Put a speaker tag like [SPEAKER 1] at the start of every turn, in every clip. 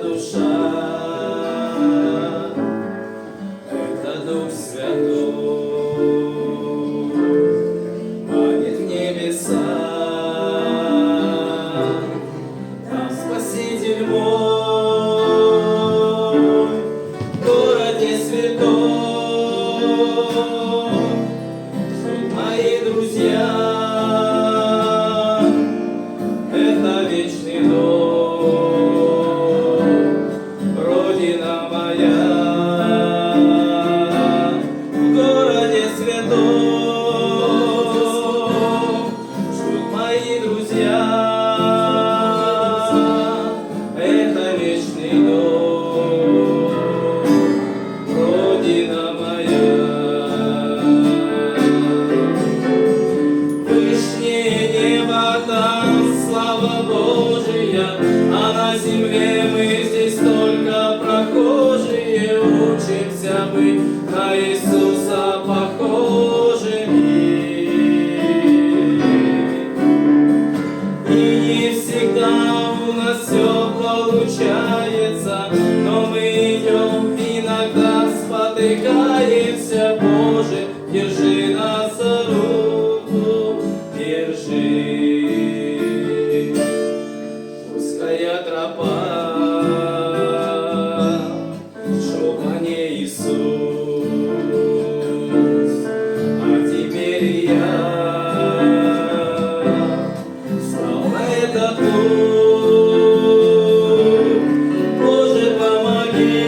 [SPEAKER 1] душа, это Дух Святой, манит в небеса, там Спаситель мой, в городе святой, ждут мои друзья, это вечный дом, Родина моя, в городе святом ждут мои друзья, это вечный дом, Родина моя. Вышнее небо там слава Божия, а на земле мы здесь только прохожие, учимся быть на Иисуса похожими. И не всегда у нас все получается, но мы идем, иногда спотыкаемся. Боже, держи нас за руку, держи. Узкая тропа, шел по ней Иисус, а теперь я стал на этот путь. Боже, помоги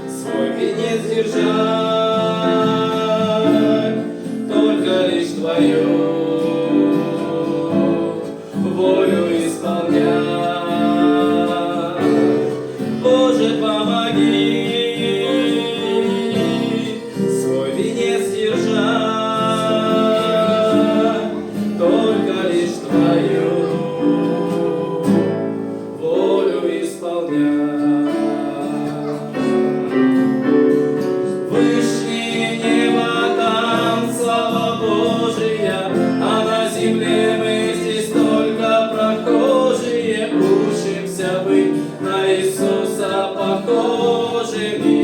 [SPEAKER 1] свой венец держать, только лишь Твою волю исполнять. Боже, помоги свой венец держать, только лишь Твою волю исполнять. Вышнее небо там слава Божия, а на земле мы здесь только прохожие, учимся быть на Иисуса похожими.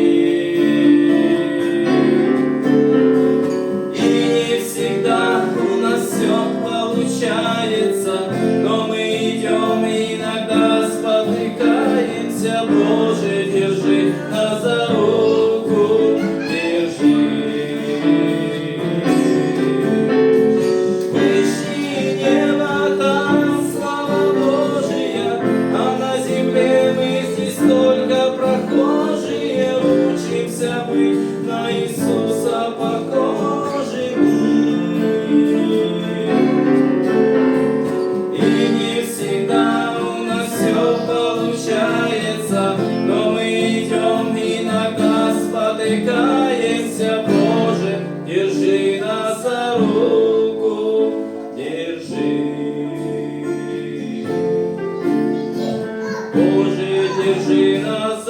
[SPEAKER 1] И не всегда у нас все получается, но мы идем, иногда спотыкаемся. Боже, держи нас за руку, держи. Вышнее небо там слава Божия, а на земле мы здесь только прохожие, учимся быть на Иисуса похожими. И не всегда у нас все получается, но мы идем, иногда спотыкаемся. Боже, держи нас за руку, держи. Боже, держи нас